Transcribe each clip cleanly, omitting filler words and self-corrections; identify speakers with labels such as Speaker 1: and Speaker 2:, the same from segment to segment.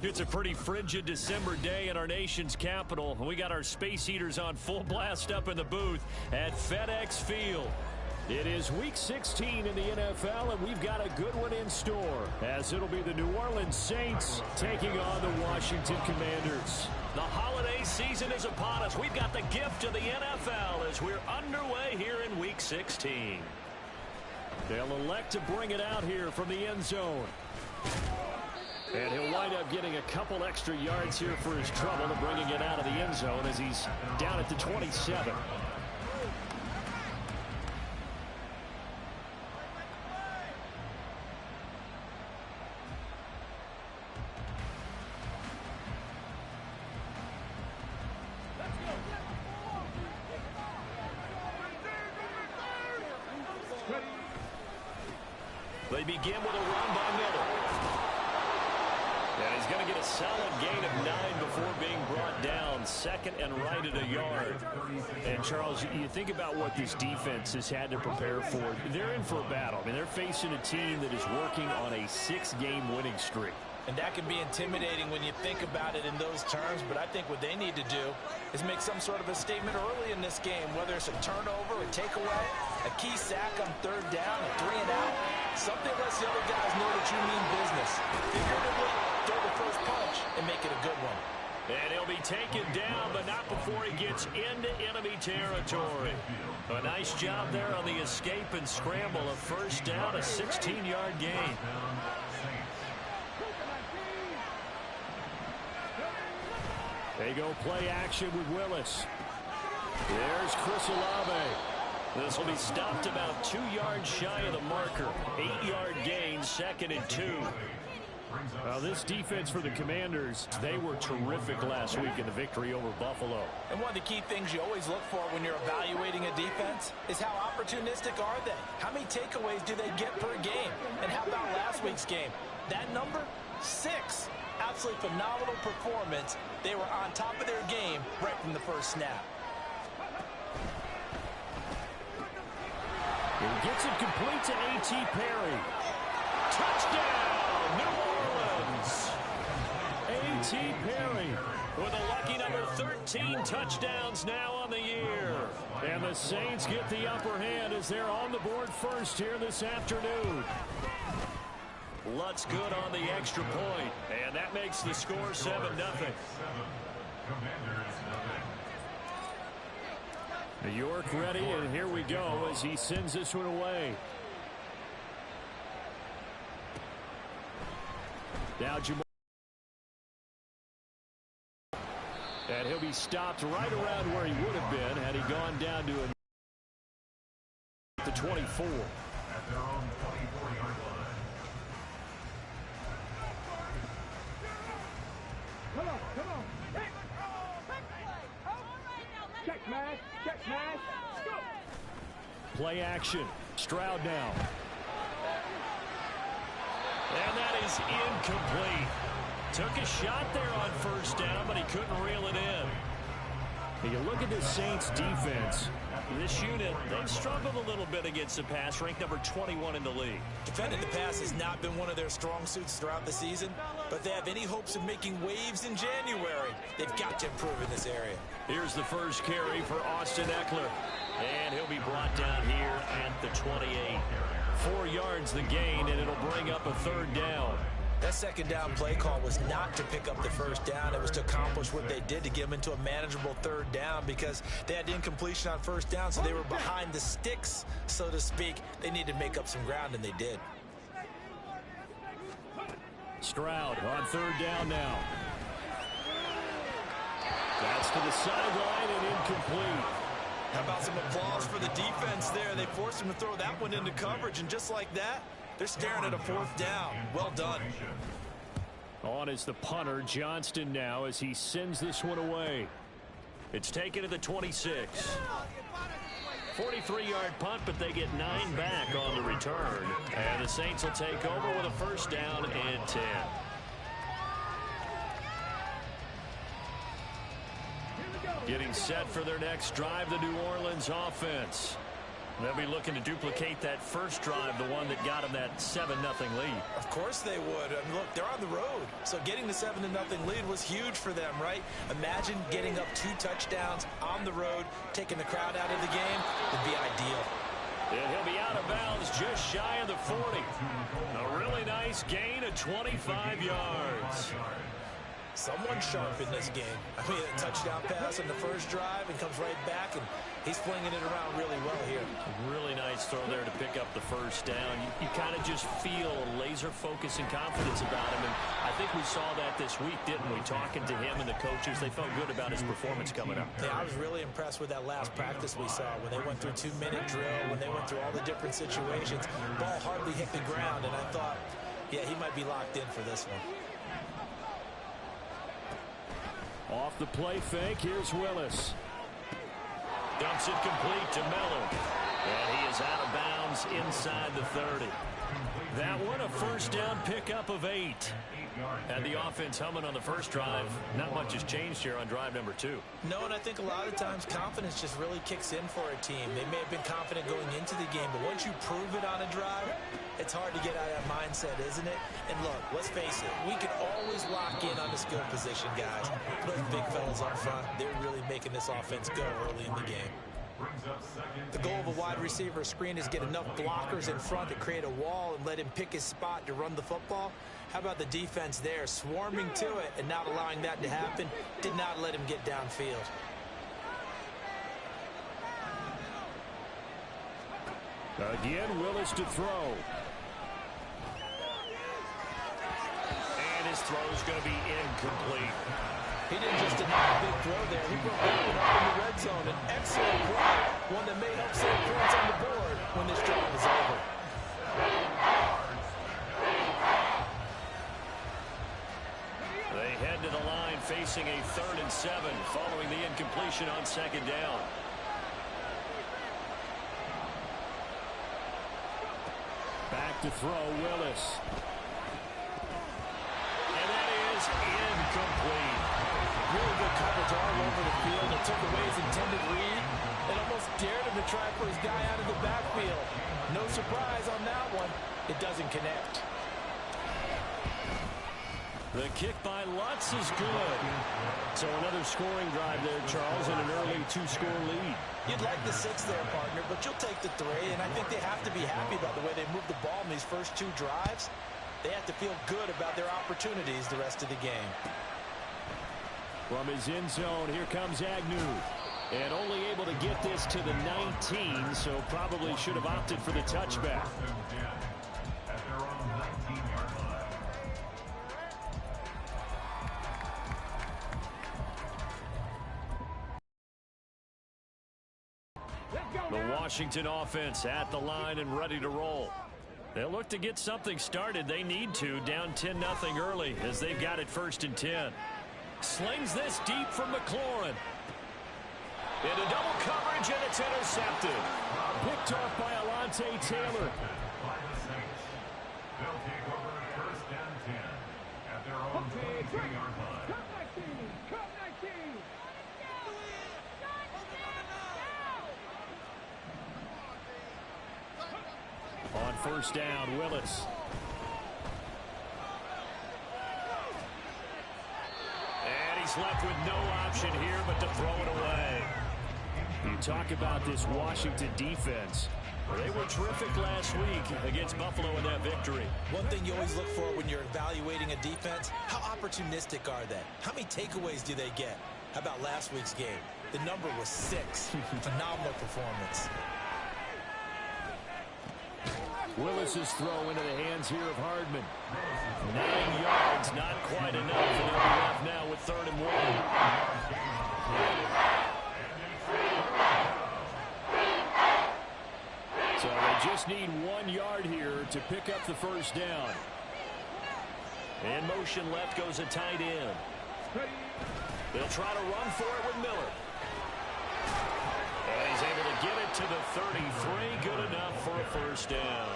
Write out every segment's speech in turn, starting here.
Speaker 1: It's a pretty frigid December day in our nation's capital. We got our space heaters on full blast up in the booth at FedEx Field. It is Week 16 in the NFL, and we've got a good one in store, as it'll be the New Orleans Saints taking on the Washington Commanders. The holiday season is upon us. We've got the gift of the NFL as we're underway here in Week 16. They'll elect to bring it out here from the end zone. And he'll wind up getting a couple extra yards here for his trouble to bringing it out of the end zone as he's down at the 27. They begin with a run by Miller. And he's going to get a solid gain of 9 before being brought down. Second and right at a yard. And, Charles, you think about what this defense has had to prepare for. They're in for a battle. I mean, they're facing a team that is working on a 6-game winning streak.
Speaker 2: And that can be intimidating when you think about it in those terms, but I think what they need to do is make some sort of a statement early in this game, whether it's a turnover, a takeaway, a key sack on third down, a 3-and-out. Something lets the other guys know that you mean business. Figuratively, throw the first punch and make it a good one.
Speaker 1: And he'll be taken down, but not before he gets into enemy territory. A nice job there on the escape and scramble. A first down, a 16-yard gain. They go play action with Willis. There's Chris Olave. This will be stopped about 2 yards shy of the marker. 8-yard gain, 2nd and 2. Now, this defense for the Commanders, they were terrific last week in the victory over Buffalo.
Speaker 2: And one of the key things you always look for when you're evaluating a defense is how opportunistic are they? How many takeaways do they get per game? And how about last week's game? That number? 6. Absolutely phenomenal performance. They were on top of their game right from the first snap.
Speaker 1: He gets it complete to A.T. Perry. Touchdown, New Orleans. A.T. Perry with a lucky number 13 touchdowns now on the year. And the Saints get the upper hand as they're on the board first here this afternoon. Lutz good on the extra point, and that makes the score 7-0. New York ready, and here we go as he sends this one away. Now Jamal. And he'll be stopped right around where he would have been had he gone down to the 24.
Speaker 3: At their own 24-yard line.
Speaker 4: Come on. Check smash. Let's go.
Speaker 1: Play action. Stroud now. And that is incomplete. Took a shot there on first down, but he couldn't reel it in. You look at the Saints defense. This unit, they've struggled a little bit against the pass, ranked number 21 in the league.
Speaker 2: Defending the pass has not been one of their strong suits throughout the season, but they have any hopes of making waves in January. They've got to improve in this area.
Speaker 1: Here's the first carry for Austin Ekeler. And he'll be brought down here at the 28. 4 yards the gain, and it'll bring up a third down.
Speaker 2: That second down play call was not to pick up the first down. It was to accomplish what they did to get them into a manageable third down because they had incompletion on first down, so they were behind the sticks, so to speak. They needed to make up some ground, and they did.
Speaker 1: Stroud on third down now. That's to the sideline and incomplete.
Speaker 2: How about some applause for the defense there? They forced him to throw that one into coverage, and just like that, they're staring at a fourth down. Well done.
Speaker 1: On is the punter, Johnston, now as he sends this one away. It's taken to the 26. 43-yard punt, but they get 9 back on the return. And the Saints will take over with a first down and 10. Getting set for their next drive, the New Orleans offense. They'll be looking to duplicate that first drive, the one that got them that 7-0 lead.
Speaker 2: Of course they would. I mean, look, they're on the road. So getting the 7-0 lead was huge for them, right? Imagine getting up 2 touchdowns on the road, taking the crowd out of the game would be ideal.
Speaker 1: And he'll be out of bounds just shy of the 40. A really nice gain of 25 yards.
Speaker 2: Someone sharp in this game. I mean, a touchdown pass on the first drive and comes right back, and he's flinging it around really well here.
Speaker 1: Really nice throw there to pick up the first down. You kind of just feel laser focus and confidence about him, and I think we saw that this week, didn't we? Talking to him and the coaches, they felt good about his performance coming up.
Speaker 2: Yeah, I was really impressed with that last practice we saw when they went through 2-minute drill, when they went through all the different situations. Ball hardly hit the ground, and I thought, yeah, he might be locked in for this one.
Speaker 1: Off the play fake, here's Willis. Dumps it complete to Miller. And he is out of bounds inside the 30. That one a first down pickup of 8. Had the offense humming on the first drive. Not much has changed here on drive number 2.
Speaker 2: No, and I think a lot of times confidence just really kicks in for a team. They may have been confident going into the game, but once you prove it on a drive, it's hard to get out of that mindset, isn't it? And look, let's face it, we can always lock in on the skill position, guys. Those big fellas up front, they're really making this offense go early in the game. The goal of a wide receiver screen is get enough blockers in front to create a wall and let him pick his spot to run the football. How about the defense there, swarming to it and not allowing that to happen? Did not let him get downfield.
Speaker 1: Again, Willis to throw. And his throw is going to be incomplete.
Speaker 2: He didn't just deny a big throw there. He broke that one up in the red zone. An excellent play. One that may help save points on the board when this drive is over.
Speaker 1: They head to the line facing a 3rd and 7 following the incompletion on 2nd down. Back to throw, Willis. And that is incomplete.
Speaker 2: Really good coverage all over the field. It took away his intended read and almost dared him to try for his guy out of the backfield. No surprise on that one. It doesn't connect.
Speaker 1: The kick by Lutz is good. So another scoring drive there, Charles, and an early 2-score lead.
Speaker 2: You'd like the 6 there, partner, but you'll take the 3, and I think they have to be happy about the way they moved the ball in these first 2 drives. They have to feel good about their opportunities the rest of the game.
Speaker 1: From his end zone, here comes Agnew. And only able to get this to the 19, so probably should have opted for the touchback. The Washington offense at the line and ready to roll. They'll look to get something started. They need to, down 10-0 early as they've got it 1st and 10. Slings this deep from McLaurin. Into double coverage, and it's intercepted. Picked off by Alontae Taylor.
Speaker 3: They'll take over 1st and 10 at their own 23-yard line.
Speaker 4: Come 19! Come 19!
Speaker 1: On 1st down, Willis. And he's left with no option here but to throw it away. You talk about this Washington defense. They were terrific last week against Buffalo in that victory.
Speaker 2: One thing you always look for when you're evaluating a defense, how opportunistic are they? How many takeaways do they get? How about last week's game? The number was 6. Phenomenal performance.
Speaker 1: Willis's throw into the hands here of Hardman. 9 yards, not quite enough, and they'll be left now with 3rd and 1. So they just need 1 yard here to pick up the 1st down. In motion left goes a tight end. They'll try to run for it with Miller. And he's able to get it to the 33. Good enough for a 1st down.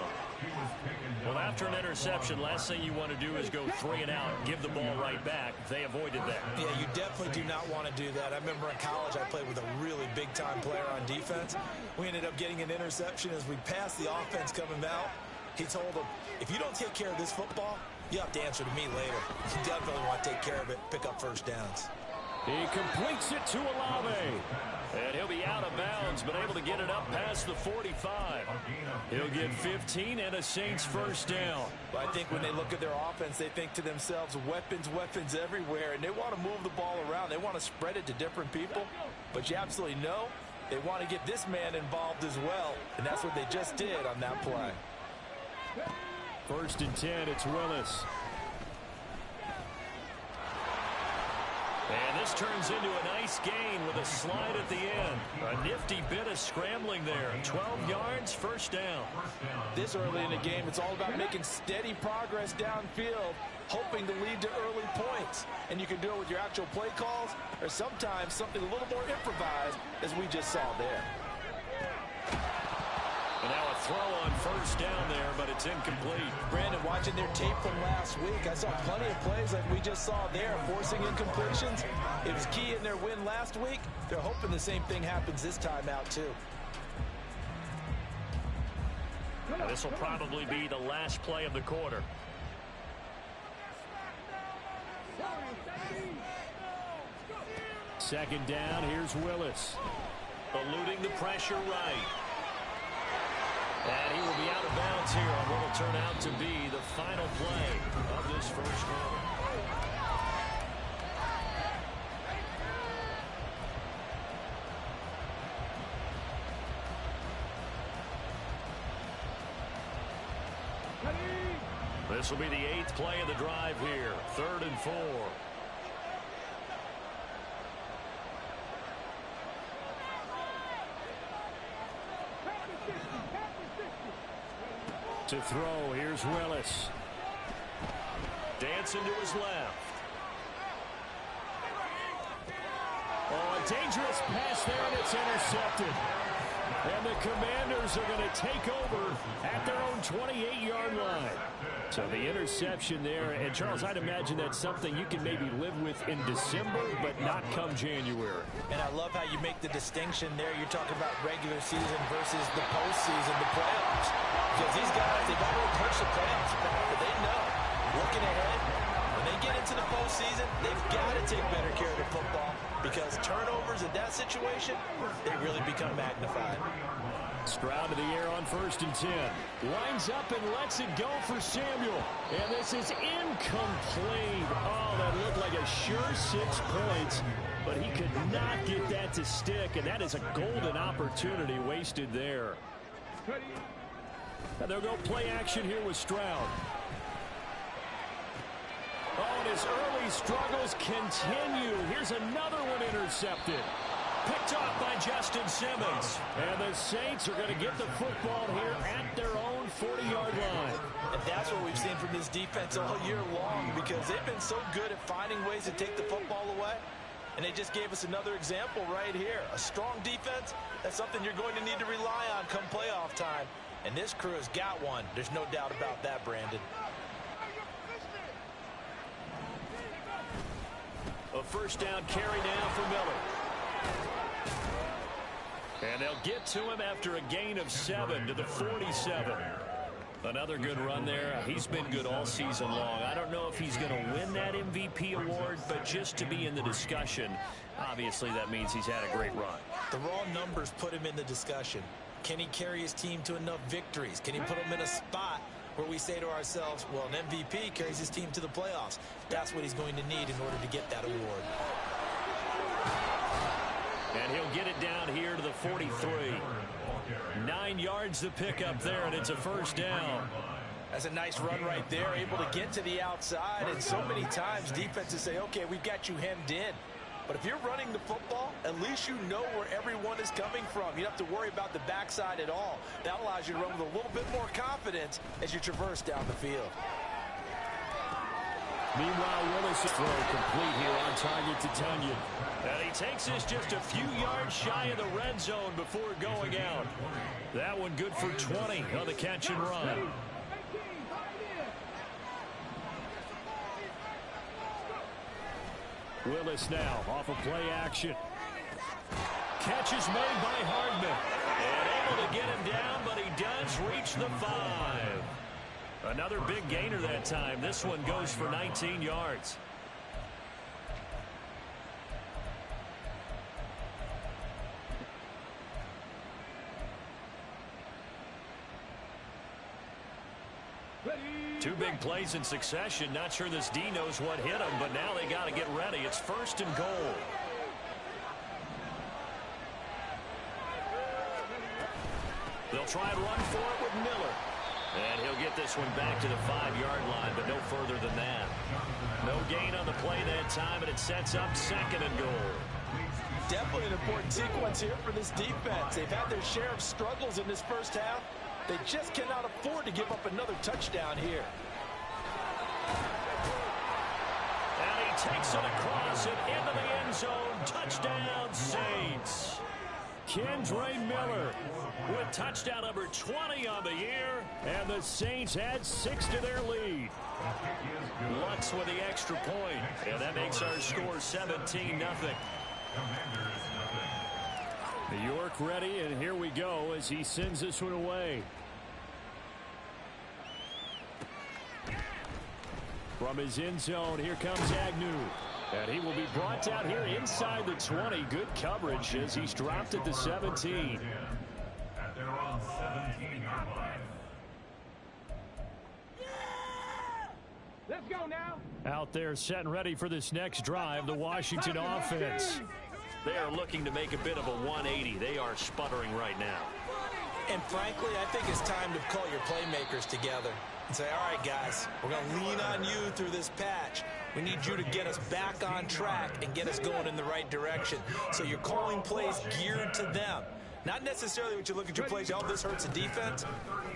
Speaker 1: Well, after an interception, last thing you want to do is go 3 and out, give the ball right back. They avoided that.
Speaker 2: Yeah, you definitely do not want to do that. I remember in college I played with a really big-time player on defense. We ended up getting an interception as we passed the offense coming out. He told him, if you don't take care of this football, you have to answer to me later. You definitely want to take care of it, pick up first downs.
Speaker 1: He completes it to Olave. And he'll be out of bounds, but able to get it up past the 45. He'll get 15 and a Saints first down.
Speaker 2: But I think when they look at their offense, they think to themselves, weapons, weapons everywhere. And they want to move the ball around. They want to spread it to different people. But you absolutely know they want to get this man involved as well. And that's what they just did on that play.
Speaker 1: First and 10, it's Willis. And this turns into a nice gain with a slide at the end. A nifty bit of scrambling there. 12 yards, first down.
Speaker 2: This early in the game, it's all about making steady progress downfield, hoping to lead to early points. And you can do it with your actual play calls or sometimes something a little more improvised, as we just saw there.
Speaker 1: And now a throw on first down there, but it's incomplete.
Speaker 2: Brandon, watching their tape from last week, I saw plenty of plays like we just saw there, forcing incompletions. It was key in their win last week. They're hoping the same thing happens this time out, too.
Speaker 1: Now, this will probably be the last play of the quarter. Second down, here's Willis. Eluding the pressure right. And he will be out of bounds here on what will turn out to be the final play of this first quarter. This will be the 8th play of the drive here. 3rd and 4. To throw, here's Willis. Dancing to his left. Oh, a dangerous pass there, and it's intercepted. And the Commanders are going to take over at their own 28-yard line. So the interception there, and Charles, I'd imagine that's something you can maybe live with in December, but not come January.
Speaker 2: And I love how you make the distinction there. You're talking about regular season versus the postseason, the playoffs. Because these guys, they've already pushed the playoffs back, but they know, looking ahead, when they get into the postseason, they've got to take better care of the football because turnovers in that situation, they really become magnified.
Speaker 1: Stroud to the air on 1st and 10. Lines up and lets it go for Samuel. And this is incomplete. Oh, that looked like a sure 6 points. But he could not get that to stick. And that is a golden opportunity wasted there. And they'll go play action here with Stroud. Oh, and his early struggles continue. Here's another one intercepted. Picked off by Justin Simmons. And the Saints are going to get the football here at their own 40-yard line.
Speaker 2: And that's what we've seen from this defense all year long because they've been so good at finding ways to take the football away. And they just gave us another example right here. A strong defense, that's something you're going to need to rely on come playoff time. And this crew has got one. There's no doubt about that, Brandon.
Speaker 1: A first down carry now for Miller. And they'll get to him after a gain of 7 to the 47. Another good run there. He's been good all season long. I don't know if he's going to win that MVP award, but just to be in the discussion, obviously that means he's had a great run.
Speaker 2: The raw numbers put him in the discussion. Can he carry his team to enough victories? Can he put them in a spot where we say to ourselves, well, an MVP carries his team to the playoffs. That's what he's going to need in order to get that award.
Speaker 1: And he'll get it down here to the 43. 9 yards to pick up there, and it's a first down.
Speaker 2: That's a nice run right there, able to get to the outside. And so many times defenses say, okay, we've got you hemmed in. But if you're running the football, at least you know where everyone is coming from. You don't have to worry about the backside at all. That allows you to run with a little bit more confidence as you traverse down the field.
Speaker 1: Meanwhile, Willis throw complete here on target to Tunyon. And he takes this just a few yards shy of the red zone before going out. That one good for 20 on the catch and run. Willis now off of play action. Catch is made by Hardman. And able to get him down, but he does reach the 5. Another big gainer that time. This one goes for 19 yards. Two big plays in succession. Not sure this D knows what hit him, but now they got to get ready. It's 1st and goal. They'll try and run for it with Miller. And he'll get this one back to the 5-yard line, but no further than that. No gain on the play that time, and it sets up 2nd and goal.
Speaker 2: Definitely an important sequence here for this defense. They've had their share of struggles in this first half. They just cannot afford to give up another touchdown here.
Speaker 1: And he takes it across and into the end zone. Touchdown, Saints. Kendre Miller with touchdown number 20 on the year. And the Saints add 6 to their lead. Lutz with the extra point. And that makes our score 17-0. New York ready, and here we go as he sends this one away. From his end zone, here comes Agnew. And he will be brought down here inside the 20. Good coverage as he's dropped at the 17.
Speaker 3: At their own 17-yard line.
Speaker 4: Let's go now.
Speaker 1: Out there set and ready for this next drive, the Washington offense. They are looking to make a bit of a 180. They are sputtering right now.
Speaker 2: And frankly, I think it's time to call your playmakers together and say, all right, guys, we're going to lean on you through this patch. We need you to get us back on track and get us going in the right direction. So you're calling plays geared to them. Not necessarily what you look at your plays, oh, this hurts the defense.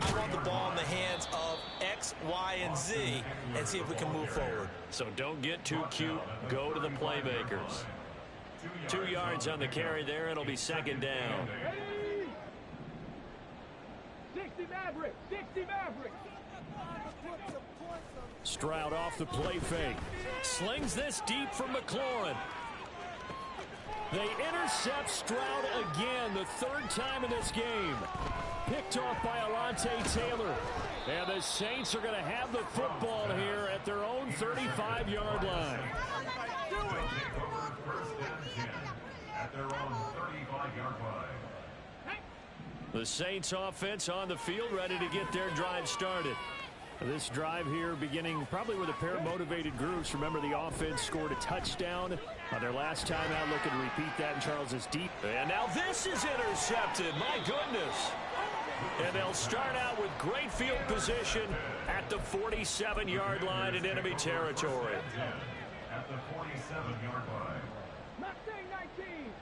Speaker 2: I want the ball in the hands of X, Y, and Z and see if we can move forward.
Speaker 1: So don't get too cute. Go to the playmakers. 2 yards on the carry there. It'll be 2nd down.
Speaker 4: 60 Maverick. 60 Maverick.
Speaker 1: Stroud off the play fake. Slings this deep from McLaurin. They intercept Stroud again, the 3rd time in this game. Picked off by Alontae Taylor. And the Saints are going to have the football here at their own 35-yard line.
Speaker 3: At their own 35-yard line.
Speaker 1: The Saints offense on the field ready to get their drive started. This drive here beginning probably with a pair of motivated groups. Remember, the offense scored a touchdown on their last time out. Looking to repeat that in Charles's deep. And now this is intercepted. My goodness. And they'll start out with great field position at the 47-yard line in enemy territory.
Speaker 3: At the 47-yard line.
Speaker 4: Mustang 19.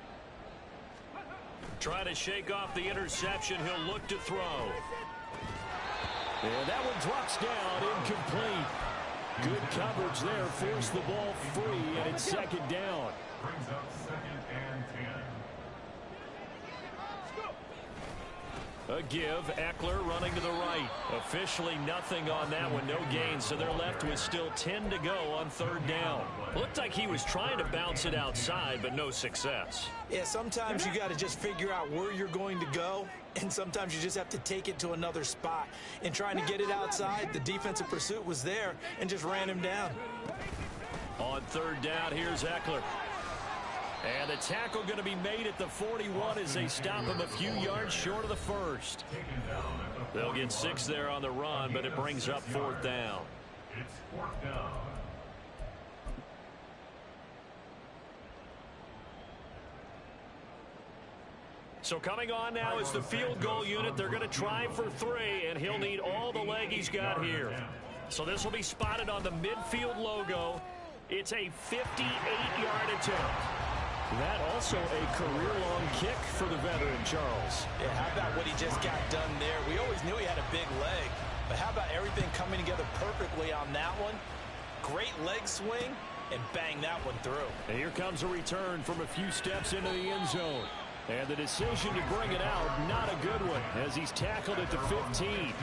Speaker 1: Trying to shake off the interception. He'll look to throw. And that one drops down, incomplete. Good coverage there, forced the ball free, and it's 2nd down.
Speaker 3: Brings up 2nd and 10.
Speaker 1: A give, Eckler running to the right. Officially nothing on that one, no gain, so they're left with still 10 to go on 3rd down. Looked like he was trying to bounce it outside, but no success.
Speaker 2: Yeah, sometimes you got to just figure out where you're going to go, and sometimes you just have to take it to another spot. In trying to get it outside, the defensive pursuit was there and just ran him down.
Speaker 1: On 3rd down, here's Eckler. And the tackle going to be made at the 41 as they stop him a few yards short of the 1st. They'll get 6 there on the run, but it brings up 4th down.
Speaker 3: It's 4th down.
Speaker 1: So coming on now is the field goal unit. They're going to try for 3, and he'll need all the leg he's got here. So this will be spotted on the midfield logo. It's a 58-yard attempt. That also a career-long kick for the veteran, Charles.
Speaker 2: Yeah, how about what he just got done there? We always knew he had a big leg, but how about everything coming together perfectly on that one? Great leg swing, and bang that one through.
Speaker 1: And here comes a return from a few steps into the end zone. And the decision to bring it out, not a good one, as he's tackled at the 15.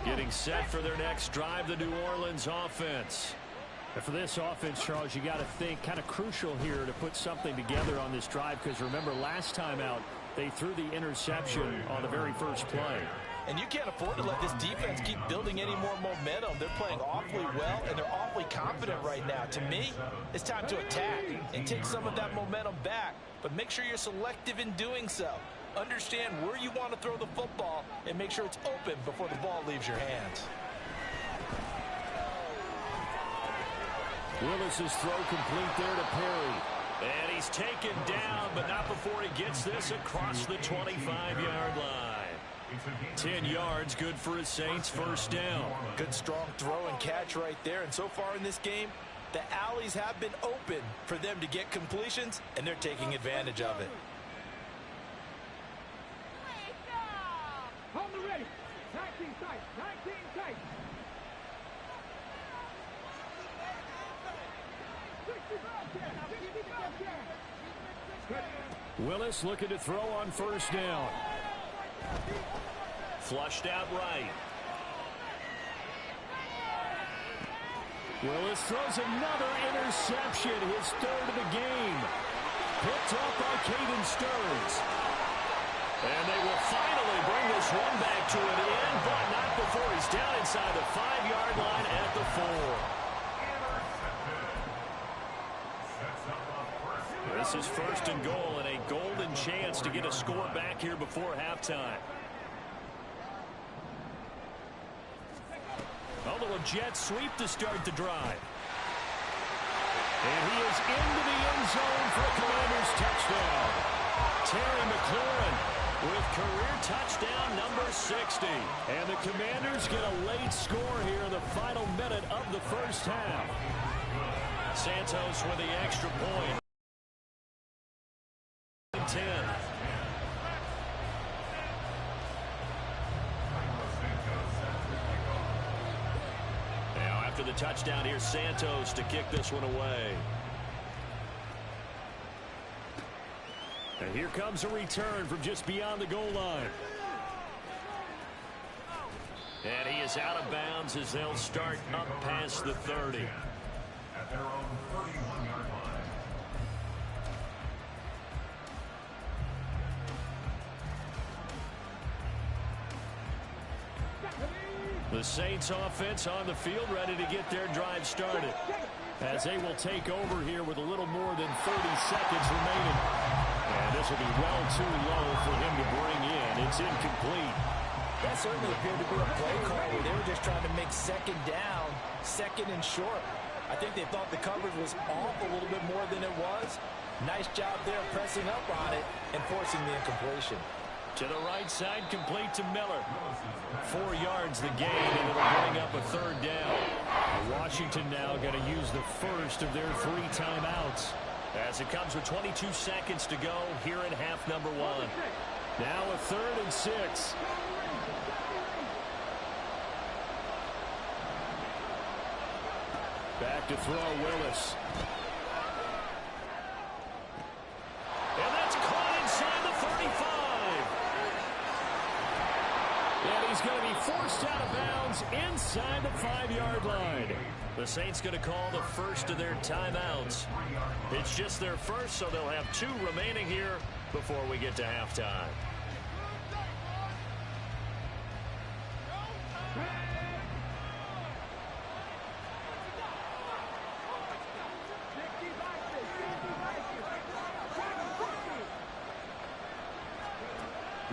Speaker 1: Getting set for their next drive, the New Orleans offense.
Speaker 5: And for this offense, Charles, you got to think kind of crucial here to put something together on this drive, because remember last time out they threw the interception on the very first play.
Speaker 2: And you can't afford to let this defense keep building any more momentum. They're playing awfully well, and they're awfully confident right now. To me, it's time to attack and take some of that momentum back, but make sure you're selective in doing so. Understand where you want to throw the football and make sure it's open before the ball leaves your hands.
Speaker 1: Willis's throw complete there to Perry. And he's taken down, but not before he gets this across the 25-yard line. 10 yards, good for his Saints, first down.
Speaker 2: Good strong throw and catch right there. And so far in this game, the alleys have been open for them to get completions, and they're taking advantage of it.
Speaker 4: Hold the ready. 19 tight. 19 tight. 65
Speaker 1: Willis looking to throw on first down. Flushed out right. Willis throws another interception, his third of the game. Picked up by Caden Stearns. And they will finally bring this one back to an end, but not before he's down inside the 5-yard line at the 4. This is first and goal, and a golden chance to get a score back here before halftime. A little jet sweep to start the drive. And he is into the end zone for a Commanders touchdown. Terry McLaurin with career touchdown number 60. And the Commanders get a late score here in the final minute of the first half. Santos with the extra point. 10. Now after the touchdown, here's Santos to kick this one away. And here comes a return from just beyond the goal line. And he is out of bounds as they'll start up past the 30.
Speaker 3: At their own 31-yard line.
Speaker 1: The Saints offense on the field ready to get their drive started, as they will take over here with a little more than 30 seconds remaining. And this will be well too low for him to bring in. It's incomplete.
Speaker 2: That certainly appeared to be a play call where they were just trying to make second down, second and short. I think they thought the coverage was off a little bit more than it was. Nice job there pressing up on it and forcing the incompletion.
Speaker 1: To the right side, complete to Miller. 4 yards the gain, and it'll bring up a third down. Washington now going to use the first of their 3 timeouts, as it comes with 22 seconds to go here in half number 1. Now a 3rd and 6. Back to throw, Willis. And that's caught inside the 35. And he's going to be forced out of bounds inside the 5-yard line. The Saints going to call the first of their timeouts. It's just their first, so they'll have 2 remaining here before we get to halftime.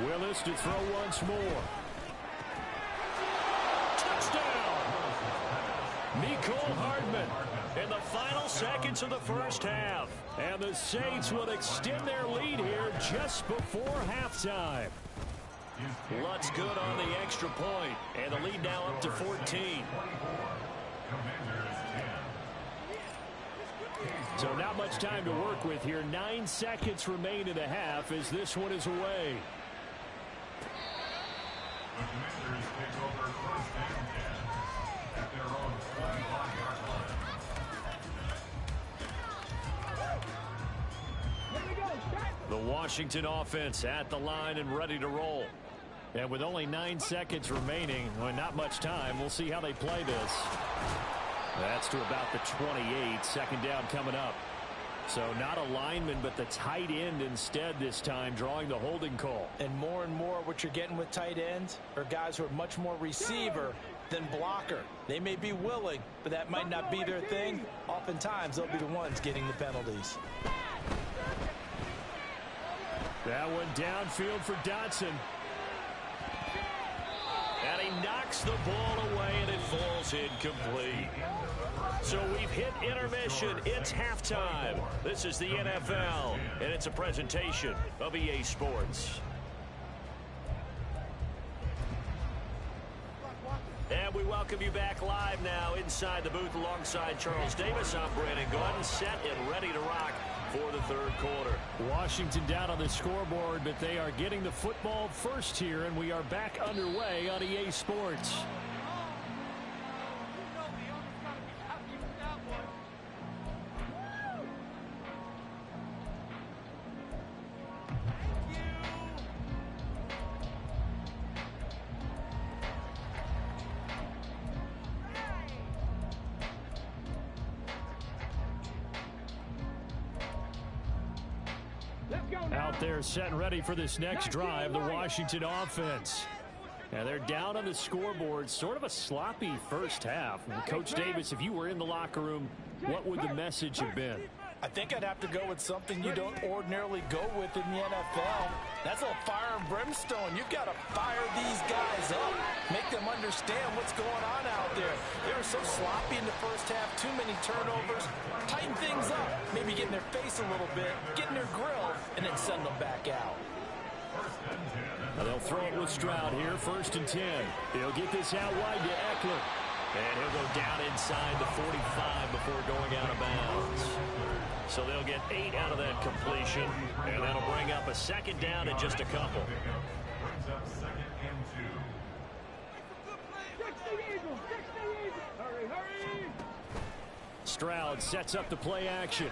Speaker 1: Willis to throw once more. Touchdown! Mecole Hardman in the final seconds of the first half. And the Saints will extend their lead here just before halftime. Lutz good on the extra point, and the lead now up to 14. So not much time to work with here. 9 seconds remain in the half as this one is away.
Speaker 3: The Commanders take over first and 10 at their own 25-yard line.
Speaker 1: The Washington offense at the line and ready to roll. And with only 9 seconds remaining, well, not much time, we'll see how they play this. That's to about the 28. Second down coming up. So not a lineman, but the tight end instead this time, drawing the holding call.
Speaker 2: And more what you're getting with tight ends are guys who are much more receiver than blocker. They may be willing, but that might not be their thing. Oftentimes, they'll be the ones getting the penalties.
Speaker 1: That one downfield for Dotson. And he knocks the ball away, and it falls incomplete. So we've hit intermission. It's halftime. This is the NFL, and it's a presentation of EA Sports. And we welcome you back live now inside the booth alongside Charles Davis. I'm Brandon Gordon, set and ready to rock for the third quarter. Washington down on the scoreboard, but they are getting the football first here, and we are back underway on EA Sports. Out there set and ready for this next drive, the Washington offense. Now they're down on the scoreboard, sort of a sloppy first half. And Coach Davis, if you were in the locker room, what would the message have been?
Speaker 2: I think I'd have to go with something you don't ordinarily go with in the NFL. That's a little fire and brimstone. You've got to fire these guys up, make them understand what's going on out there. They were so sloppy in the first half, too many turnovers. Tighten things up, maybe get in their face a little bit, get in their grill, and then send them back out.
Speaker 1: Now they'll throw it with Stroud here, 1st and 10. He'll get this out wide to Eckler. And he'll go down inside the 45 before going out of bounds. So they'll get 8 out of that completion, and that'll bring up a second down in just a couple.
Speaker 3: Brings up 2nd and 2.
Speaker 4: Hurry.
Speaker 1: Stroud sets up the play action.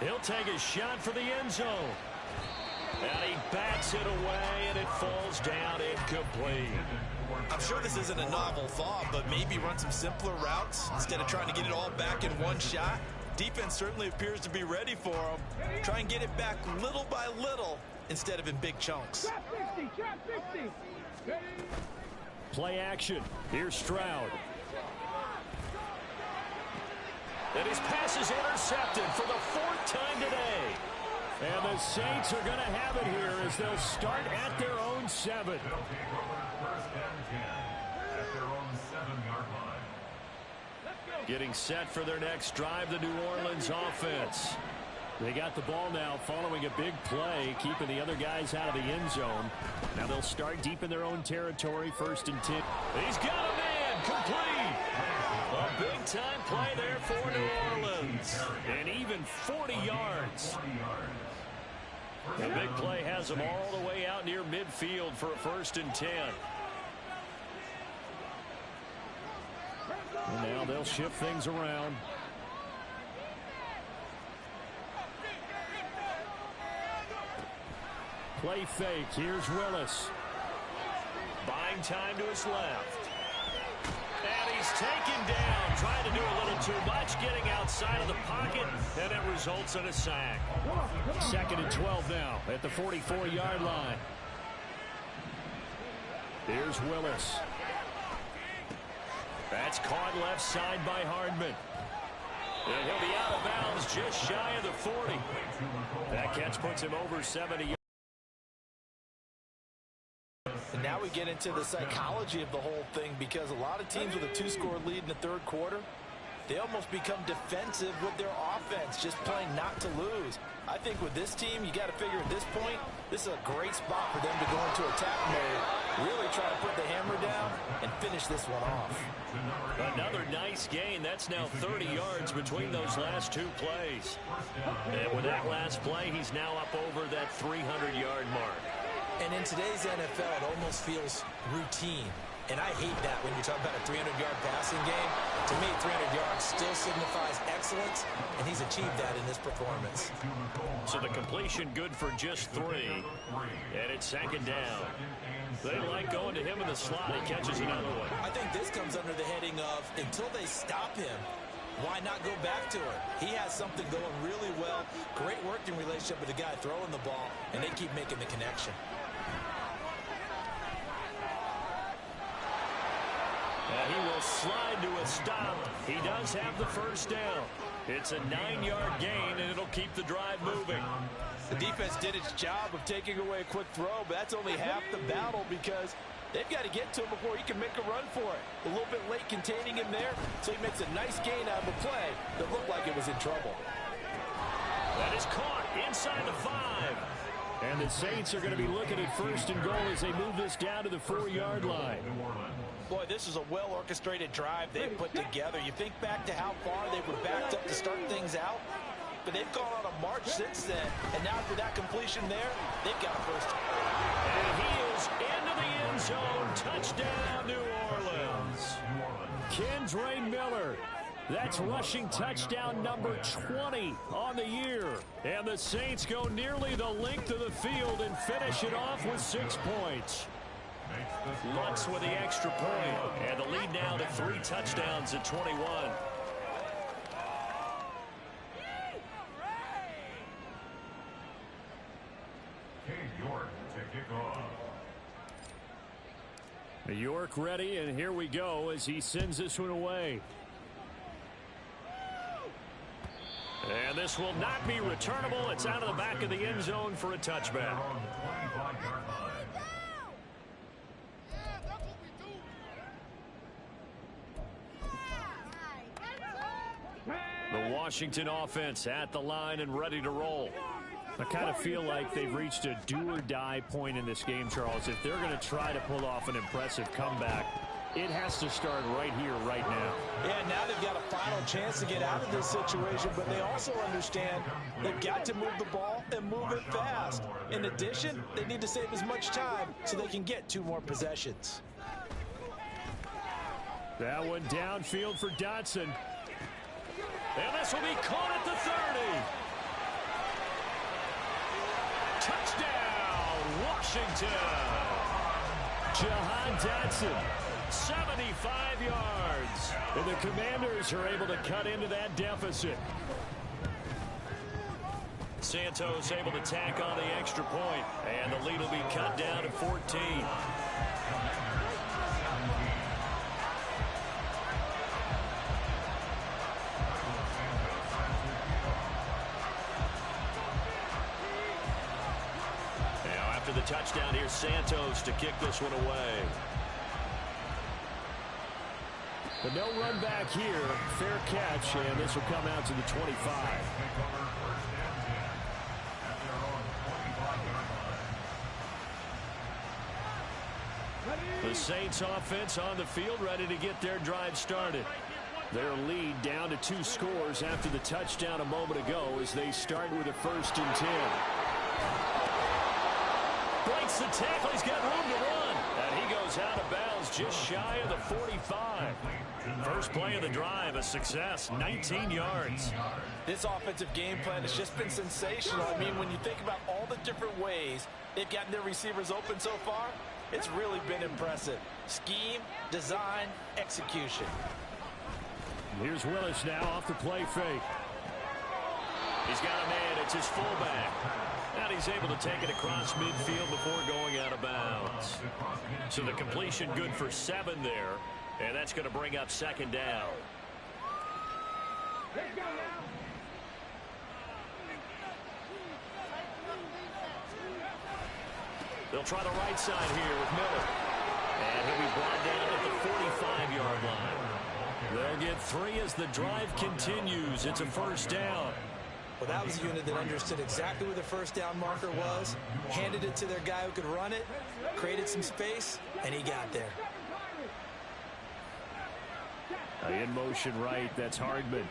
Speaker 1: He'll take a shot for the end zone. And he bats it away, and it falls down incomplete.
Speaker 6: I'm sure this isn't a novel thought, but maybe run some simpler routes instead of trying to get it all back in one shot. Defense certainly appears to be ready for him. Try and get it back little by little instead of in big chunks.
Speaker 4: Trap 50.
Speaker 1: Play action. Here's Stroud. And his pass is intercepted for the 4th time today. And the Saints are going to have it here as they'll start at their own 7.
Speaker 3: They'll take over 1st and 10 at their own 7-yard line.
Speaker 1: Getting set for their next drive, the New Orleans offense. They got the ball now following a big play, keeping the other guys out of the end zone. Now they'll start deep in their own territory, 1st and 10. He's got a man, complete. A big-time play there for New Orleans. And even 40 yards. The big play has them all the way out near midfield for a 1st and 10. And now they'll shift things around. Play fake. Here's Willis. Buying time to his left. And he's taken down. Trying to do a little too much. Getting outside of the pocket. And it results in a sack. 2nd and 12 now at the 44-yard line. Here's Willis. That's caught left side by Hardman. And he'll be out of bounds just shy of the 40. That catch puts him over 70 yards.
Speaker 2: And now we get into the psychology of the whole thing, because a lot of teams with a 2-score lead in the 3rd quarter, they almost become defensive with their offense, just playing not to lose. I think with this team, you got to figure at this point, this is a great spot for them to go into attack mode, really try to put the hammer down and finish this one off.
Speaker 1: Another nice gain. That's now 30 yards between those last two plays. And with that last play, he's now up over that 300-yard mark.
Speaker 2: And in today's NFL, it almost feels routine. And I hate that when you talk about a 300-yard passing game. To me, 300 yards still signifies excellence, and he's achieved that in this performance.
Speaker 1: So the completion good for just 3, and it's second down. They like going to him in the slot. He catches another one.
Speaker 2: I think this comes under the heading of until they stop him, why not go back to it? He has something going really well. Great working relationship with the guy throwing the ball, and they keep making the connection.
Speaker 1: And he will slide to a stop. He does have the first down. It's a 9-yard gain, and it'll keep the drive moving.
Speaker 2: The defense did its job of taking away a quick throw, but that's only half the battle because they've got to get to him before he can make a run for it. A little bit late containing him there, so he makes a nice gain out of a play that looked like it was in trouble.
Speaker 1: That is caught inside the 5.
Speaker 5: And the Saints are going to be looking at first and goal as they move this down to the 4-yard line.
Speaker 2: Boy, this is a well-orchestrated drive they've put together. You think back to how far they were backed up to start things out, but they've gone on a march since then. And now after that completion there, they've got a first.
Speaker 1: And he is into the end zone. Touchdown, New Orleans.
Speaker 5: Kendre Miller. That's rushing touchdown number 20 on the year. And the Saints go nearly the length of the field and finish it off with 6 points.
Speaker 1: Lutz with the extra point. And the lead now to 3 touchdowns at 21.
Speaker 3: York to kick off.
Speaker 5: York ready, and here we go as he sends this one away.
Speaker 1: And this will not be returnable. It's out of the back of the end zone for a touchback.
Speaker 3: On the 25-yard line.
Speaker 1: The Washington offense at the line and ready to roll.
Speaker 5: I kind of feel like they've reached a do-or-die point in this game, Charles. If they're going to try to pull off an impressive comeback, it has to start right here, right now.
Speaker 2: Yeah, now they've got a final chance to get out of this situation, but they also understand they've got to move the ball and move it fast. In addition, they need to save as much time so they can get 2 more possessions.
Speaker 5: That one downfield for Dotson.
Speaker 1: And this will be caught at the 30. Touchdown, Washington.
Speaker 5: Jahan Dotson.
Speaker 1: 75 yards.
Speaker 5: And the Commanders are able to cut into that deficit.
Speaker 1: Santos able to tack on the extra point, and the lead will be cut down to 14. Now after the touchdown, here's Santos to kick this one away.
Speaker 5: But no run back here. Fair catch, and this will come out to the 25.
Speaker 1: The Saints offense on the field ready to get their drive started.
Speaker 5: Their lead down to 2 scores after the touchdown a moment ago as they start with a 1st and 10.
Speaker 1: Breaks the tackle. He's got room to run. And he goes out of bounds just shy of the 45. First play of the drive, a success, 19 yards.
Speaker 2: This offensive game plan has just been sensational. I mean, when you think about all the different ways they've gotten their receivers open so far, it's really been impressive. Scheme, design, execution.
Speaker 5: Here's Willis now off the play fake.
Speaker 1: He's got a man. It's his fullback. And he's able to take it across midfield before going out of bounds. So the completion good for 7 there. And that's going to bring up 2nd down.
Speaker 4: Let's go now.
Speaker 1: They'll try the right side here with Miller. And he'll be brought down at the 45-yard line. They'll get 3 as the drive continues. It's a 1st down.
Speaker 2: Well, that was a unit that understood exactly where the 1st down marker was, handed it to their guy who could run it, created some space, and he got there.
Speaker 5: In motion right, that's Hardman.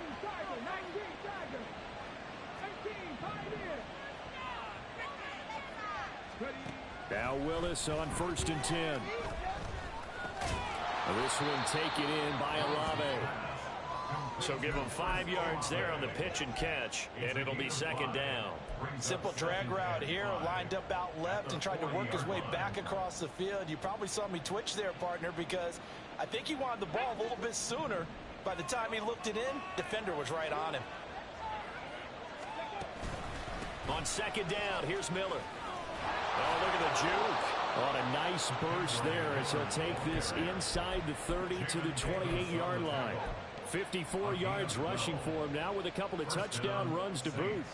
Speaker 5: Now Willis on 1st and 10. This one taken in by Olave.
Speaker 1: So give him 5 yards there on the pitch and catch, and it'll be 2nd down.
Speaker 2: Simple drag route here, lined up out left and tried to work his way back across the field. You probably saw me twitch there, partner, because I think he wanted the ball a little bit sooner. By the time he looked it in, defender was right on him.
Speaker 1: On 2nd down, here's Miller. Oh, look at the juke.
Speaker 5: On a nice burst there as he'll take this inside the 30 to the 28-yard line. 54 yards rushing for him now with a couple of touchdown runs to boot.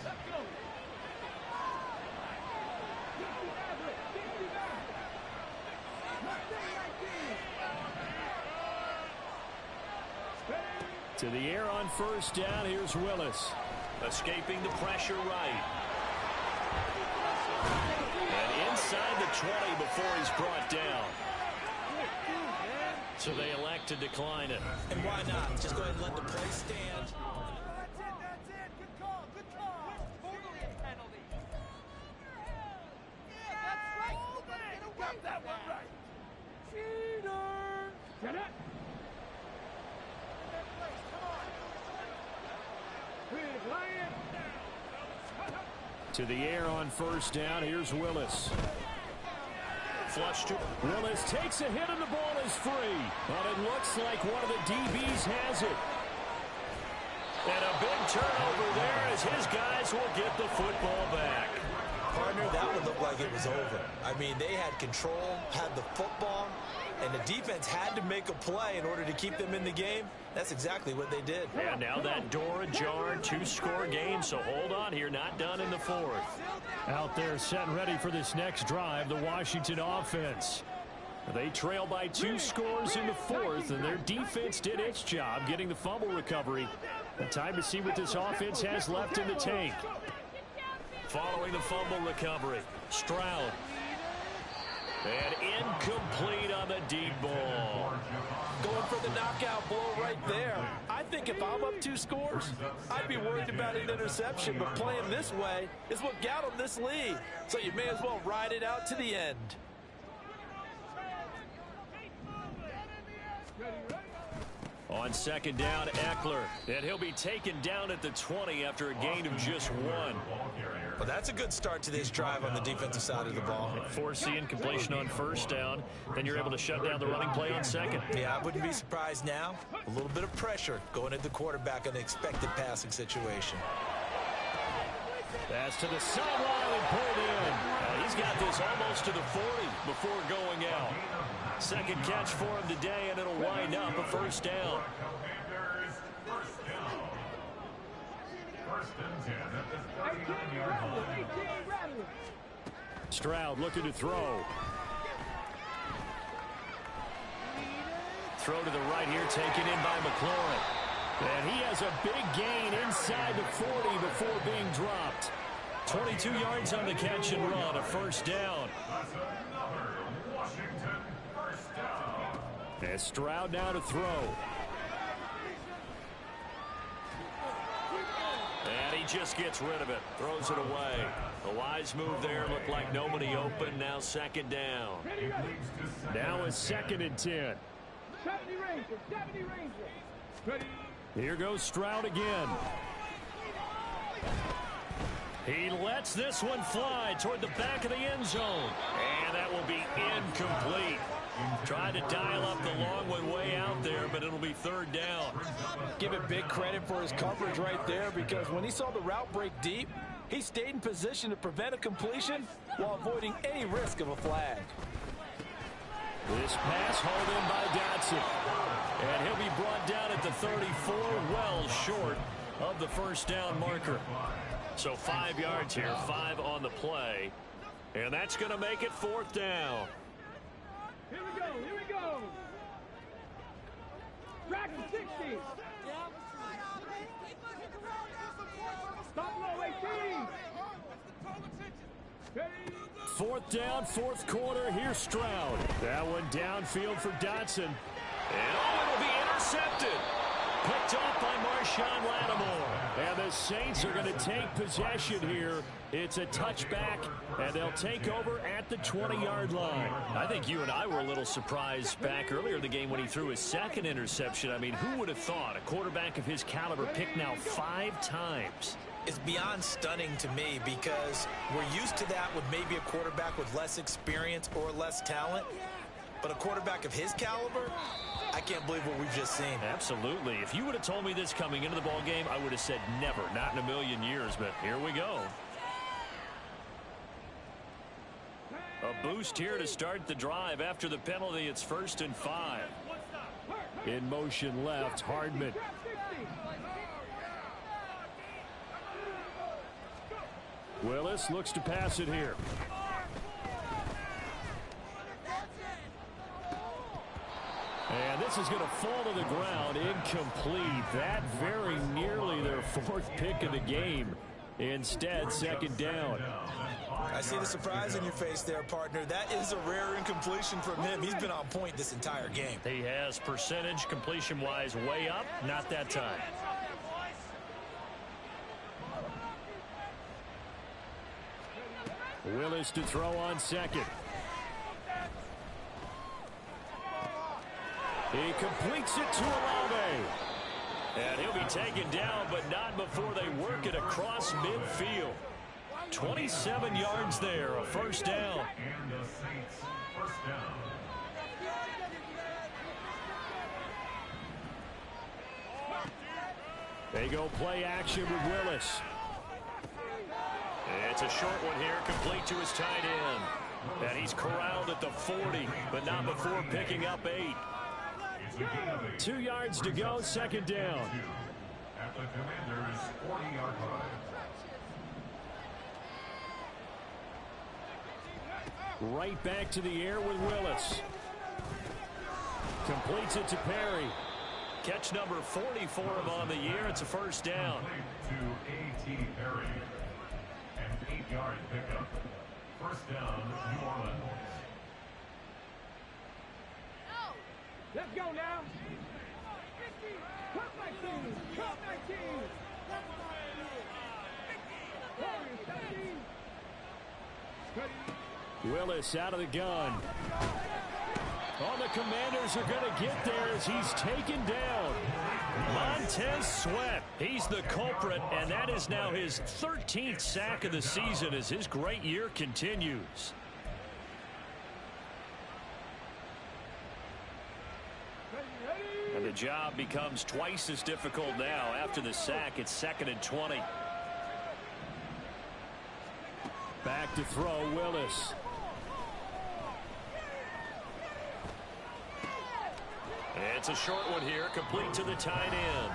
Speaker 5: To the air on 1st down, here's Willis.
Speaker 1: Escaping the pressure right. And inside the 20 before he's brought down. So they elect to decline it.
Speaker 2: And why not? Just go ahead and let the play stand.
Speaker 4: That's it. Good call. Totally a penalty. Yeah, that's right. Got that one right. Cheater. Get it.
Speaker 5: To the air on 1st down, here's Willis.
Speaker 1: Flush to
Speaker 5: Willis takes a hit and the ball is free. But it looks like one of the DBs has it.
Speaker 1: And a big turnover there as his guys will get the football back.
Speaker 2: Partner, that would look like it was over. I mean, they had control, had the football, and the defense had to make a play in order to keep them in the game. That's exactly what they did.
Speaker 1: And now that door ajar, 2-score game, so hold on here, not done in the 4th.
Speaker 5: Out there set and ready for this next drive, the Washington offense. They trail by 2 scores in the 4th, and their defense did its job getting the fumble recovery. The time to see what this offense has left in the tank.
Speaker 1: Following the fumble recovery, Stroud. And incomplete on the deep ball.
Speaker 2: Going for the knockout blow right there. I think if I'm up 2 scores, I'd be worried about an interception, but playing this way is what got them this lead. So you may as well ride it out to the end.
Speaker 1: On 2nd down, Eckler. And he'll be taken down at the 20 after a gain of just 1.
Speaker 2: Well, that's a good start to this drive on the defensive side of the ball.
Speaker 1: Forcing completion on 1st down. Then you're able to shut down the running play on 2nd.
Speaker 2: Yeah, I wouldn't be surprised now. A little bit of pressure going at the quarterback in an expected passing situation.
Speaker 5: Pass to the sideline and pulled in.
Speaker 1: He's got this almost to the 40 before going out. 2nd catch for him today, and it'll wind up a 1st down.
Speaker 5: Stroud looking to throw.
Speaker 1: Throw to the right here, taken in by McLaurin.
Speaker 5: And he has a big gain inside the 40 before being dropped.
Speaker 1: 22 yards on the catch and run, a 1st down.
Speaker 5: And Stroud now to throw.
Speaker 1: And he just gets rid of it, throws it away. A wise move there, looked like nobody open, now 2nd down.
Speaker 5: Now a 2nd and 10.
Speaker 4: 70 Rangers.
Speaker 5: Here goes Stroud again.
Speaker 1: He lets this one fly toward the back of the end zone. And that will be incomplete. Tried to dial up the long one way out there, but it'll be 3rd down.
Speaker 2: Give it big credit for his coverage right there, because when he saw the route break deep, he stayed in position to prevent a completion while avoiding any risk of a flag.
Speaker 5: This pass hauled in by Dotson.
Speaker 1: And he'll be brought down at the 34, well short of the 1st down marker. So 5 yards here, 5 on the play. And that's going to make it 4th down.
Speaker 4: Here we go. Track to 60. Stop low, 18.
Speaker 5: 4th down, 4th quarter. Here's Stroud. That one downfield for Dotson.
Speaker 1: And it'll be intercepted.
Speaker 5: Picked off by Marshawn Lattimore. And the Saints are going to take possession here. It's a touchback, and they'll take over at the 20-yard line.
Speaker 1: I think you and I were a little surprised back earlier in the game when he threw his second interception. I mean, who would have thought a quarterback of his caliber picked now 5 times?
Speaker 2: It's beyond stunning to me because we're used to that with maybe a quarterback with less experience or less talent. But a quarterback of his caliber, I can't believe what we've just seen.
Speaker 1: Absolutely. If you would have told me this coming into the ball game, I would have said never, not in a million years. But here we go. A boost here to start the drive. After the penalty, it's 1st and 5.
Speaker 5: In motion left, Hardman. Willis looks to pass it here. And this is going to fall to the ground, incomplete. That very nearly their 4th pick of the game. Instead, 2nd down.
Speaker 2: I see the surprise in your face there, partner. That is a rare incompletion from him. He's been on point this entire game.
Speaker 1: He has percentage completion-wise way up, not that time.
Speaker 5: Willis to throw on 2nd. He completes it to Olave.
Speaker 1: And he'll be taken down, but not before they work it across midfield. 27 yards there, a 1st down.
Speaker 3: And the Saints, 1st down.
Speaker 5: They go play action with Willis.
Speaker 1: It's a short one here, complete to his tight end. And he's corralled at the 40, but not before picking up 8.
Speaker 5: 2 yards to go, 2nd down.
Speaker 3: At the Commanders' 40-yard line.
Speaker 5: Right back to the air with Willis. Completes it to Perry.
Speaker 1: Catch number 40 for him on the year. It's a 1st down.
Speaker 3: To A.T. Perry. An 8-yard pickup. 1st down, New Orleans.
Speaker 4: Let's go now. Cut my team. Cut my team.
Speaker 5: Willis out of the gun. Oh, the Commanders are going to get there as he's taken down.
Speaker 1: Montez Sweat, he's the culprit, and that is now his 13th sack of the season as his great year continues. And the job becomes twice as difficult now. After the sack, it's 2nd and 20.
Speaker 5: Back to throw, Willis.
Speaker 1: It's a short one here, complete to the tight end.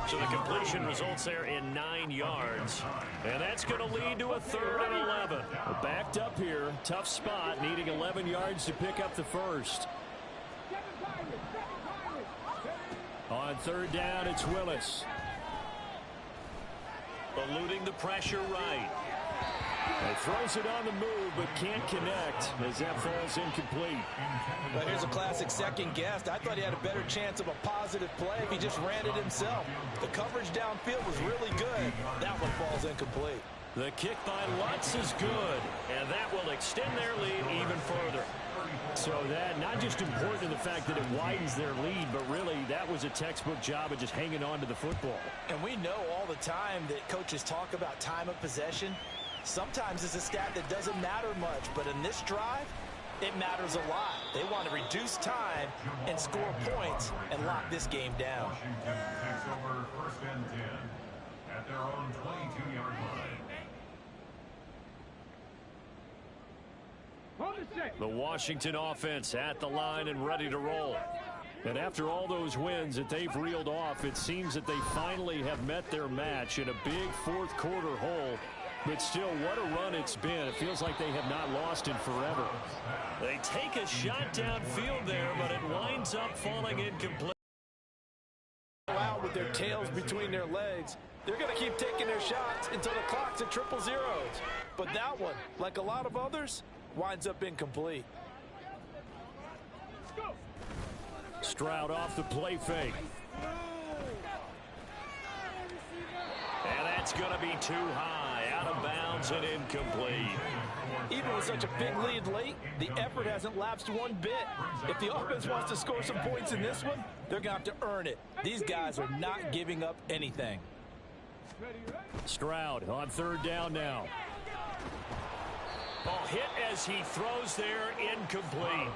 Speaker 1: So the completion results there in 9 yards. And that's going to lead to a 3rd and 11.
Speaker 5: Backed up here, tough spot, needing 11 yards to pick up the 1st. On 3rd down, it's Willis.
Speaker 1: Eluding the pressure right.
Speaker 5: He throws it on the move, but can't connect as that falls incomplete.
Speaker 2: But here's a classic second guess. I thought he had a better chance of a positive play if he just ran it himself. The coverage downfield was really good. That one falls incomplete.
Speaker 1: The kick by Lutz is good, and that will extend their lead even further.
Speaker 5: So that not just important in the fact that it widens their lead, but really that was a textbook job of just hanging on to the football.
Speaker 2: And we know all the time that coaches talk about time of possession. Sometimes it's a stat that doesn't matter much, but in this drive, it matters a lot. They want to reduce time and score points and lock this game down.
Speaker 3: Washington takes over 1st and 10 at their own 22-yard line.
Speaker 5: The Washington offense at the line and ready to roll. And after all those wins that they've reeled off, it seems that they finally have met their match in a big 4th quarter hole. But still, what a run it's been. It feels like they have not lost in forever.
Speaker 1: They take a shot downfield there, but it winds up falling incomplete.
Speaker 2: Out with their tails between their legs. They're going to keep taking their shots until the clock's at 000. But that one, like a lot of others, winds up incomplete.
Speaker 5: Stroud off the play fake.
Speaker 1: It's going to be too high, out of bounds and incomplete.
Speaker 2: Even with such a big lead late, the effort hasn't lapsed one bit. If the offense wants to score some points in this one, they're going to have to earn it. These guys are not giving up anything.
Speaker 5: Stroud on third down now.
Speaker 1: Ball hit as he throws there, incomplete.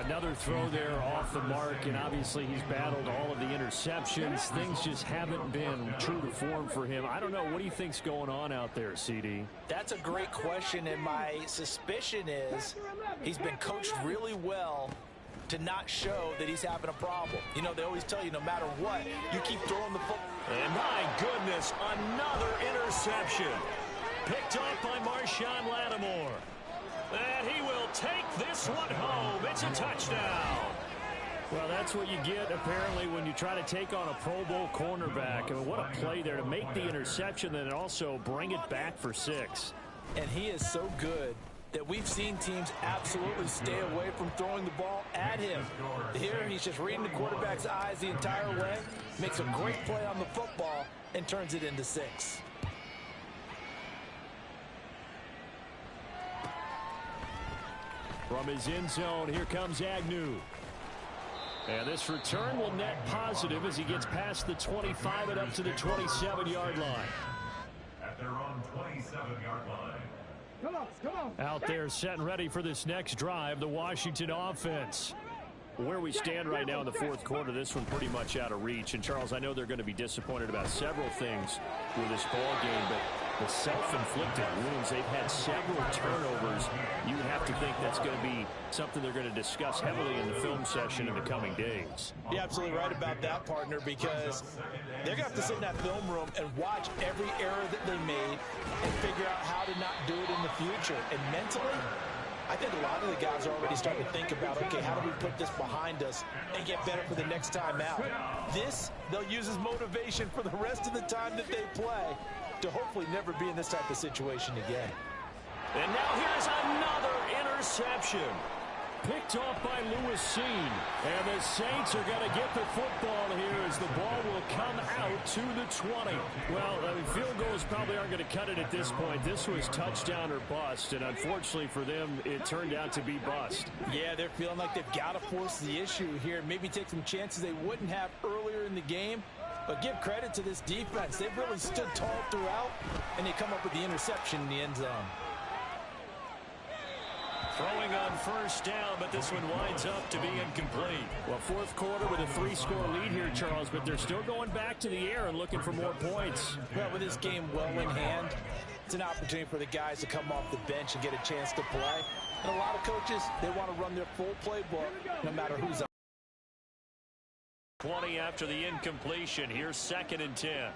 Speaker 5: Another throw there off the mark, and obviously he's battled all of the interceptions. Things just haven't been true to form for him. I don't know. What do you think's going on out there, CD?
Speaker 2: That's a great question, and my suspicion is he's been coached really well to not show that he's having a problem. You know, they always tell you no matter what, you keep throwing the football.
Speaker 1: And my goodness, another interception. Picked off by Marshawn Lattimore. And he will take this one home. It's a touchdown.
Speaker 5: Well, that's what you get, apparently, when you try to take on a Pro Bowl cornerback. I mean, what a play there to make the interception and also bring it back for 6.
Speaker 2: And he is so good that we've seen teams absolutely stay away from throwing the ball at him. Here, he's just reading the quarterback's eyes the entire way, makes a great play on the football, and turns it into 6.
Speaker 5: From his end zone, here comes Agnew. And this return will net positive as he gets past the 25 and up to the 27-yard line.
Speaker 3: At their own 27-yard line.
Speaker 5: Out there set and ready for this next drive, the Washington offense. Where we stand right now in the fourth quarter, this one pretty much out of reach. And, Charles, I know they're going to be disappointed about several things with this ball game, but the self-inflicted wounds, they've had several turnovers. You have to think that's going to be something they're going to discuss heavily in the film session in the coming days.
Speaker 2: You're absolutely right about that, partner, because they're going to have to sit in that film room and watch every error that they made and figure out how to not do it in the future. And mentally, I think a lot of the guys are already starting to think about, okay, how do we put this behind us and get better for the next time out? This, they'll use as motivation for the rest of the time that they play to hopefully never be in this type of situation again.
Speaker 1: And now here's another interception.
Speaker 5: Picked off by Lewis Cine. And the Saints are going to get the football here as the ball will come out to the 20. Well, field goals probably aren't going to cut it at this point. This was touchdown or bust, and unfortunately for them, it turned out to be bust.
Speaker 2: Yeah, they're feeling like they've got to force the issue here, maybe take some chances they wouldn't have earlier in the game. But give credit to this defense. They've really stood tall throughout, and they come up with the interception in the end zone.
Speaker 1: Throwing on first down, but this one winds up to be incomplete.
Speaker 5: Well, fourth quarter with a 3-score lead here, Charles, but they're still going back to the air and looking for more points.
Speaker 2: Well, with this game well in hand, it's an opportunity for the guys to come off the bench and get a chance to play. And a lot of coaches, they want to run their full playbook no matter who's up.
Speaker 1: 20 after the incompletion. Here's 2nd and 10.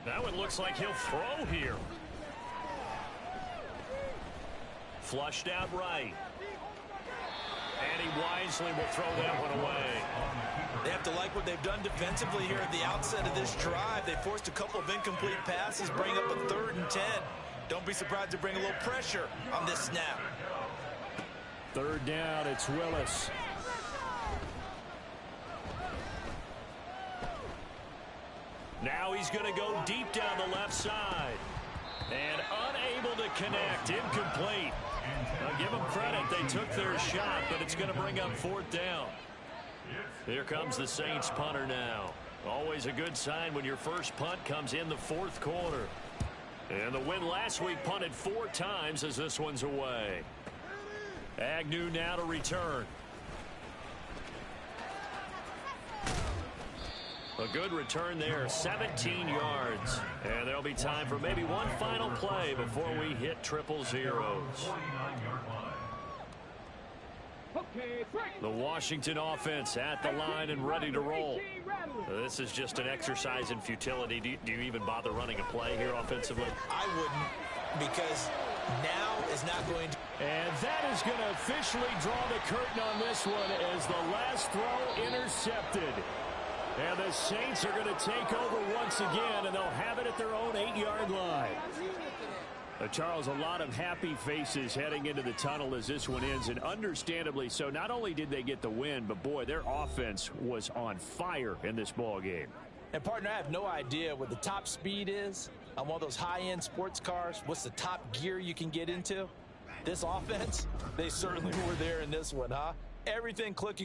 Speaker 1: Now it looks like he'll throw here. Flushed out right. And he wisely will throw that one away.
Speaker 6: They have to like what they've done defensively here at the outset of this drive. They forced a couple of incomplete passes, bring up a 3rd and 10. Don't be surprised to bring a little pressure on this snap.
Speaker 5: 3rd down, it's Willis.
Speaker 1: Now he's going to go deep down the left side. And unable to connect, incomplete. Now give them credit, they took their shot, but it's going to bring up 4th down. Here comes the Saints punter now. Always a good sign when your first punt comes in the 4th quarter. And the win last week punted 4 times as this one's away. Agnew now to return. A good return there, 17 yards. And there'll be time for maybe one final play before we hit 000. The Washington offense at the line and ready to roll. This is just an exercise in futility. Do you even bother running a play here offensively?
Speaker 6: I wouldn't, because now is not going to.
Speaker 5: And that is going to officially draw the curtain on this one as the last throw intercepted. And the Saints are going to take over once again, and they'll have it at their own 8-yard line. Charles, a lot of happy faces heading into the tunnel as this one ends, and understandably so. Not only did they get the win, but boy, their offense was on fire in this ball game.
Speaker 2: And, partner, I have no idea what the top speed is on one of those high-end sports cars. What's the top gear you can get into? This offense, they certainly were there in this one, huh? Everything clicking